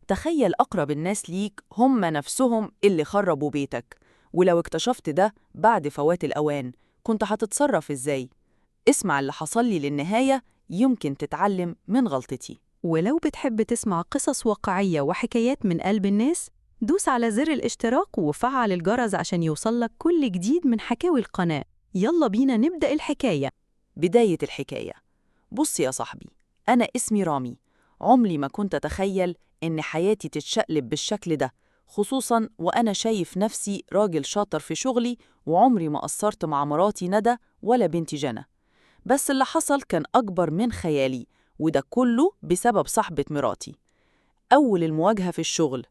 تخيل أقرب الناس ليك هم نفسهم اللي خربوا بيتك، ولو اكتشفت ده بعد فوات الأوان كنت هتتصرف إزاي؟ اسمع اللي حصل لي للنهاية، يمكن تتعلم من غلطتي. ولو بتحب تسمع قصص واقعية وحكايات من قلب الناس، دوس على زر الاشتراك وفعل الجرس عشان يوصلك كل جديد من حكاوي القناة. يلا بينا نبدأ الحكاية. بداية الحكاية. بص يا صاحبي، أنا اسمي رامي. عمري ما كنت أتخيل إن حياتي تتشقلب بالشكل ده، خصوصاً وأنا شايف نفسي راجل شاطر في شغلي، وعمري ما قصرت مع مراتي ندى ولا بنتي جنى. بس اللي حصل كان أكبر من خيالي، وده كله بسبب صاحبة مراتي. أول المواجهة في الشغل.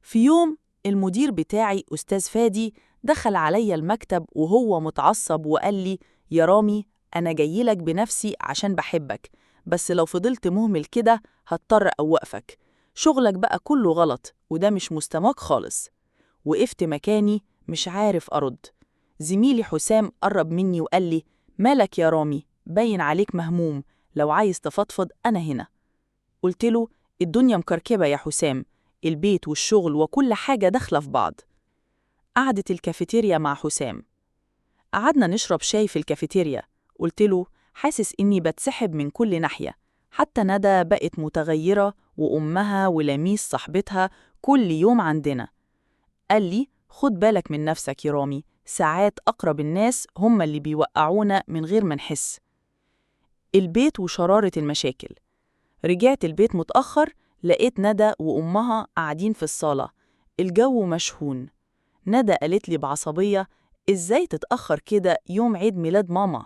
في يوم المدير بتاعي أستاذ فادي دخل عليا المكتب وهو متعصب وقال لي: يا رامي، أنا جايلك بنفسي عشان بحبك، بس لو فضلت مهمل كده هضطر أوقفك. شغلك بقى كله غلط وده مش مستواك خالص. وقفت مكاني مش عارف أرد. زميلي حسام قرب مني وقال لي: مالك يا رامي؟ باين عليك مهموم، لو عايز تفضفض أنا هنا. قلت له: الدنيا مكركبة يا حسام، البيت والشغل وكل حاجة داخلة في بعض. قعدة الكافيتيريا مع حسام. قعدنا نشرب شاي في الكافيتيريا. قلت له: حاسس إني بتسحب من كل ناحية، حتى ندى بقت متغيرة، وأمها ولميس صاحبتها كل يوم عندنا. قال لي: خد بالك من نفسك يا رامي، ساعات أقرب الناس هم اللي بيوقعونا من غير ما نحس. البيت وشرارة المشاكل. رجعت البيت متأخر، لقيت ندى وأمها قاعدين في الصالة، الجو مشحون. ندى قالت لي بعصبية: إزاي تتأخر كده يوم عيد ميلاد ماما؟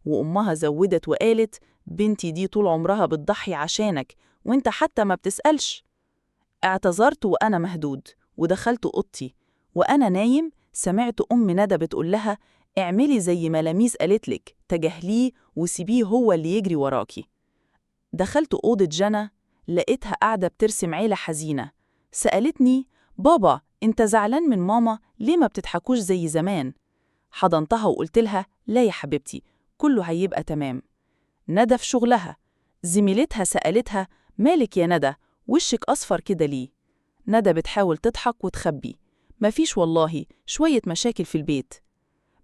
وأمها زودت وقالت: بنتي دي طول عمرها بتضحي عشانك وإنت حتى ما بتسألش. اعتذرت وأنا مهدود، ودخلت أوضتي. وأنا نايم سمعت أم ندى بتقول لها: اعملي زي ما لميس قالتلك، تجاهليه وسيبيه هو اللي يجري وراكي. دخلت أوضة جنى، لقيتها قاعدة بترسم عيلة حزينة. سألتني: بابا، انت زعلان من ماما؟ ليه ما بتضحكوش زي زمان؟ حضنتها وقلت لها: لا يا حبيبتي، كله هيبقى تمام. ندى في شغلها. زميلتها سألتها: مالك يا ندى، وشك أصفر كده ليه؟ ندى بتحاول تضحك وتخبي: مفيش والله، شوية مشاكل في البيت.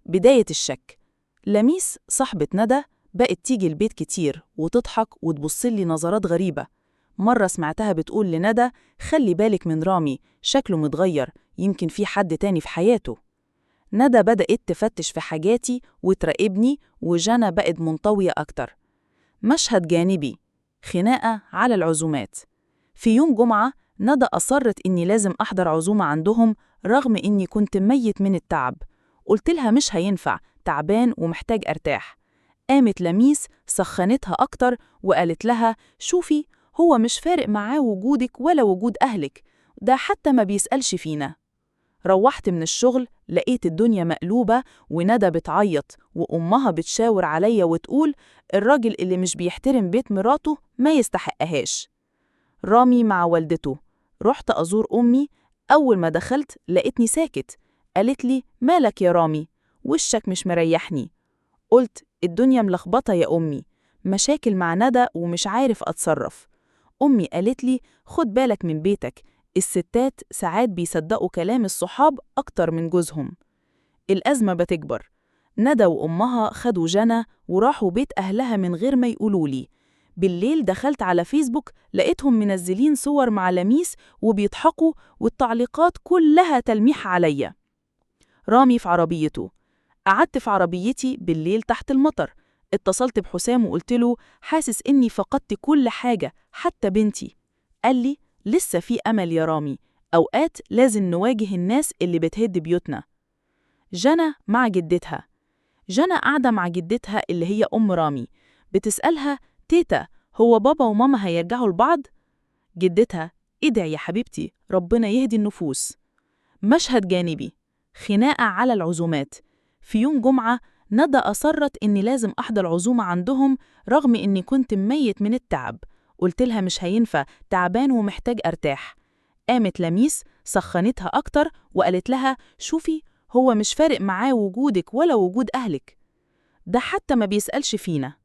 بداية الشك. لميس صاحبة ندى بقت تيجي البيت كتير وتضحك وتبصلي نظرات غريبة. مرة سمعتها بتقول لندى: خلي بالك من رامي، شكله متغير، يمكن في حد تاني في حياته. ندى بدأت تفتش في حاجاتي وتراقبني، وجنى بقت منطوية أكتر. مشهد جانبي. خناقة على العزومات. في يوم جمعة ندى أصرت إني لازم أحضر عزومة عندهم رغم إني كنت ميت من التعب. قلت لها مش هينفع، تعبان ومحتاج أرتاح. قامت لميس سخنتها أكتر وقالت لها: شوفي، هو مش فارق معاه وجودك ولا وجود أهلك، ده حتى ما بيسألش فينا. روحت من الشغل لقيت الدنيا مقلوبة، وندى بتعيط وأمها بتشاور عليا وتقول: الراجل اللي مش بيحترم بيت مراته ما يستحقهاش. رامي مع والدته. رحت أزور أمي. أول ما دخلت لقيتني ساكت. قالت لي: مالك يا رامي؟ وشك مش مريحني. قلت: الدنيا ملخبطة يا أمي، مشاكل مع ندى ومش عارف أتصرف. أمي قالت لي: خد بالك من بيتك، الستات ساعات بيصدقوا كلام الصحاب أكتر من جوزهم. الأزمة بتكبر. ندى وأمها خدوا جنى وراحوا بيت أهلها من غير ما يقولولي. بالليل دخلت على فيسبوك لقيتهم منزلين صور مع لميس وبيضحكوا، والتعليقات كلها تلميح عليا. رامي في عربيته. قعدت في عربيتي بالليل تحت المطر. اتصلت بحسام وقلت له: حاسس إني فقدت كل حاجة حتى بنتي. قال لي: لسه في أمل يا رامي، أوقات لازم نواجه الناس اللي بتهد بيوتنا. جنى مع جدتها. جنى قاعدة مع جدتها اللي هي أم رامي، بتسألها: تيتا، هو بابا وماما هيرجعوا لبعض؟ جدتها: ادعي يا حبيبتي ربنا يهدي النفوس. مشهد جانبي. خناقة على العزومات. في يوم جمعة ندى أصرت إني لازم أحضر عزومة عندهم رغم إني كنت ميت من التعب. قلت لها مش هينفع، تعبان ومحتاج أرتاح. قامت لميس سخنتها أكتر وقالت لها: شوفي، هو مش فارق معاه وجودك ولا وجود أهلك، ده حتى ما بيسألش فينا.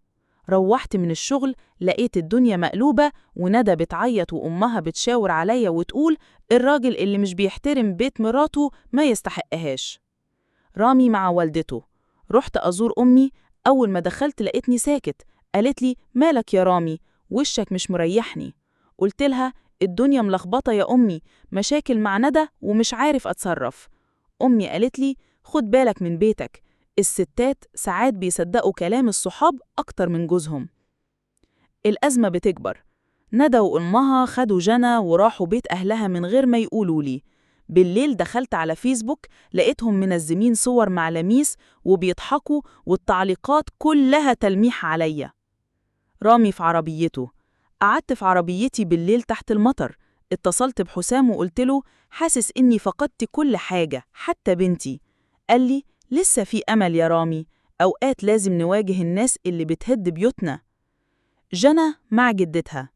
روحت من الشغل لقيت الدنيا مقلوبة، وندى بتعيط وأمها بتشاور عليا وتقول الراجل اللي مش بيحترم بيت مراته ما يستحقهاش. رامي مع والدته. رحت أزور أمي، أول ما دخلت لقيتني ساكت. قالت لي مالك يا رامي، وشك مش مريحني. قلت لها الدنيا ملخبطة يا أمي، مشاكل مع ندى ومش عارف أتصرف. أمي قالت لي خد بالك من بيتك، الستات ساعات بيصدقوا كلام الصحاب أكتر من جوزهم. الأزمة بتكبر. ندى وأمها خدوا جنى وراحوا بيت أهلها من غير ما يقولوا لي. بالليل دخلت على فيسبوك لقيتهم منزمين صور مع لميس وبيضحكوا، والتعليقات كلها تلميح عليا. رامي في عربيته. قعدت في عربيتي بالليل تحت المطر، اتصلت بحسام وقلت له حاسس إني فقدت كل حاجة حتى بنتي. قال لي لسه في أمل يا رامي، أوقات لازم نواجه الناس اللي بتهد بيوتنا. جنى مع جدتها.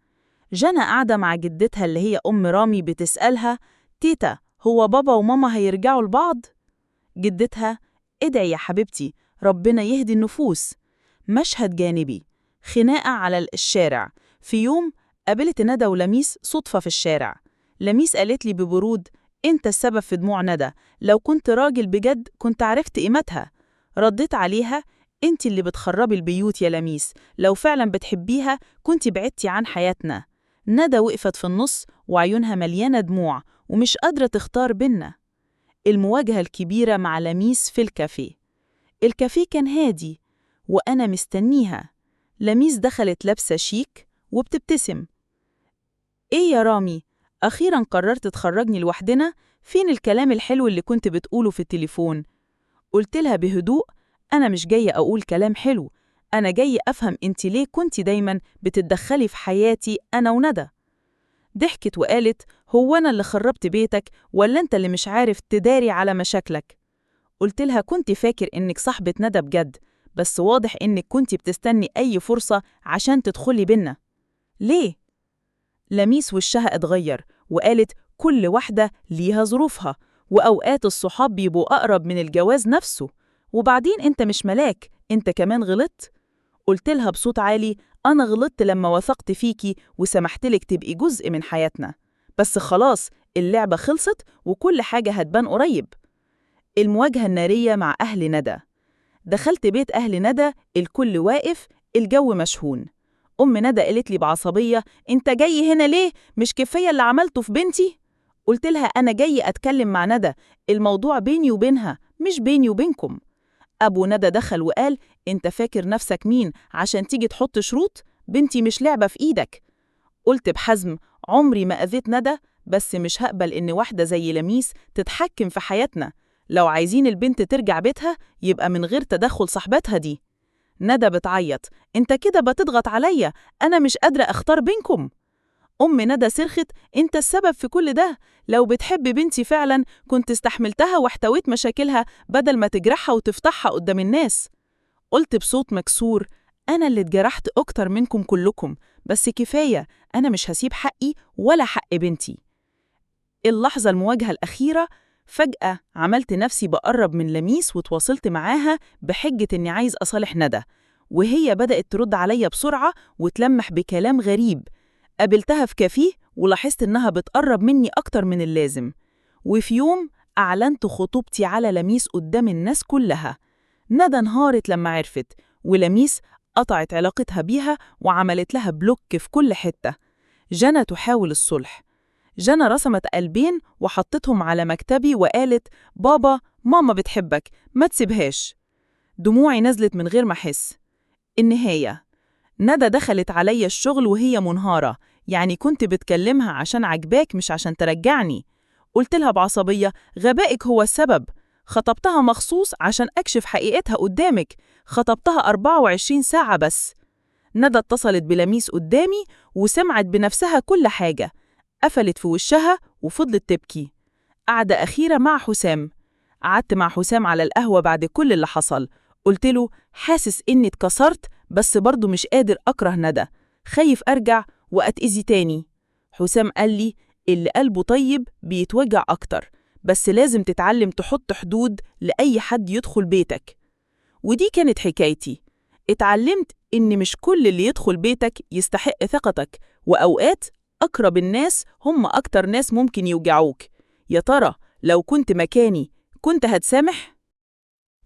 جنى قاعدة مع جدتها اللي هي أم رامي بتسألها تيتا هو بابا وماما هيرجعوا لبعض؟ جدتها ادعي يا حبيبتي ربنا يهدي النفوس. مشهد جانبي. خناقة على الشارع. في يوم قابلت ندى ولميس صدفة في الشارع. لميس قالت لي ببرود انت السبب في دموع ندى، لو كنت راجل بجد كنت عرفت قيمتها. رديت عليها انت اللي بتخربي البيوت يا لميس، لو فعلا بتحبيها كنت بعدتي عن حياتنا. ندى وقفت في النص وعيونها مليانة دموع ومش قادرة تختار بينا. المواجهة الكبيرة مع لميس في الكافيه. الكافيه كان هادي وأنا مستنيها. لميس دخلت لابسة شيك وبتبتسم. إيه يا رامي؟ أخيراً قررت تخرجني لوحدنا؟ فين الكلام الحلو اللي كنت بتقوله في التليفون؟ قلت لها بهدوء أنا مش جاية أقول كلام حلو، أنا جاية أفهم أنت ليه كنت دايماً بتتدخلي في حياتي أنا وندى. ضحكت وقالت هو أنا اللي خربت بيتك ولا أنت اللي مش عارف تداري على مشاكلك؟ قلت لها كنت فاكر إنك صاحبة ندى بجد، بس واضح إنك كنت بتستني أي فرصة عشان تدخلي بينا. ليه؟ لميس وشها اتغير وقالت كل واحدة ليها ظروفها، وأوقات الصحاب بيبقوا أقرب من الجواز نفسه، وبعدين أنت مش ملاك، أنت كمان غلطت. قلت لها بصوت عالي أنا غلطت لما وثقت فيكي وسمحتلك تبقي جزء من حياتنا، بس خلاص اللعبة خلصت وكل حاجة هتبان قريب. المواجهة النارية مع أهل ندى. دخلت بيت أهل ندى، الكل واقف، الجو مشحون. أم ندى قالت لي بعصبية أنت جاي هنا ليه؟ مش كفاية اللي عملته في بنتي؟ قلت لها أنا جاي أتكلم مع ندى، الموضوع بيني وبينها مش بيني وبينكم. أبو ندى دخل وقال أنت فاكر نفسك مين عشان تيجي تحط شروط؟ بنتي مش لعبة في إيدك. قلت بحزم عمري ما أذيت ندى، بس مش هقبل إن واحدة زي لميس تتحكم في حياتنا. لو عايزين البنت ترجع بيتها يبقى من غير تدخل صاحبتها دي. ندى بتعيط انت كده بتضغط عليا، انا مش قادرة اختار بينكم. ام ندى صرخت انت السبب في كل ده، لو بتحب بنتي فعلا كنت استحملتها واحتويت مشاكلها بدل ما تجرحها وتفتحها قدام الناس. قلت بصوت مكسور انا اللي اتجرحت اكتر منكم كلكم، بس كفاية، انا مش هسيب حقي ولا حق بنتي. اللحظة المواجهة الأخيرة. فجأة عملت نفسي بقرب من لميس وتواصلت معاها بحجة إني عايز أصالح ندى، وهي بدأت ترد عليا بسرعة وتلمح بكلام غريب. قابلتها في كافيه ولاحظت إنها بتقرب مني أكتر من اللازم. وفي يوم أعلنت خطوبتي على لميس قدام الناس كلها. ندى انهارت لما عرفت، ولميس قطعت علاقتها بيها وعملت لها بلوك في كل حتة. جنى تحاول الصلح. جنى رسمت قلبين وحطتهم على مكتبي وقالت بابا ماما بتحبك ما تسيبهاش. دموعي نزلت من غير ما أحس. النهاية. ندى دخلت عليا الشغل وهي منهارة، يعني كنت بتكلمها عشان عجباك مش عشان ترجعني. قلت لها بعصبية غبائك هو السبب، خطبتها مخصوص عشان أكشف حقيقتها قدامك، خطبتها 24 ساعة بس. ندى اتصلت بلميس قدامي وسمعت بنفسها كل حاجة، قفلت في وشها وفضلت تبكي. قعدة أخيرة مع حسام. قعدت مع حسام على القهوة بعد كل اللي حصل، قلت له حاسس إني اتكسرت بس برضو مش قادر أكره ندى، خايف أرجع وأتأذي تاني. حسام قال لي اللي قلبه طيب بيتوجع أكتر، بس لازم تتعلم تحط حدود لأي حد يدخل بيتك. ودي كانت حكايتي. اتعلمت إن مش كل اللي يدخل بيتك يستحق ثقتك، وأوقات أقرب الناس هم أكتر ناس ممكن يوجعوك. يا ترى لو كنت مكاني كنت هتسامح؟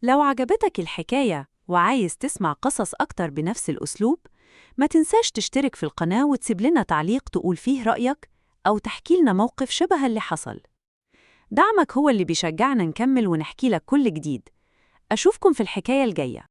لو عجبتك الحكاية وعايز تسمع قصص أكتر بنفس الأسلوب، ما تنساش تشترك في القناة وتسيب لنا تعليق تقول فيه رأيك أو تحكي لنا موقف شبه اللي حصل. دعمك هو اللي بيشجعنا نكمل ونحكي لك كل جديد. أشوفكم في الحكاية الجاية.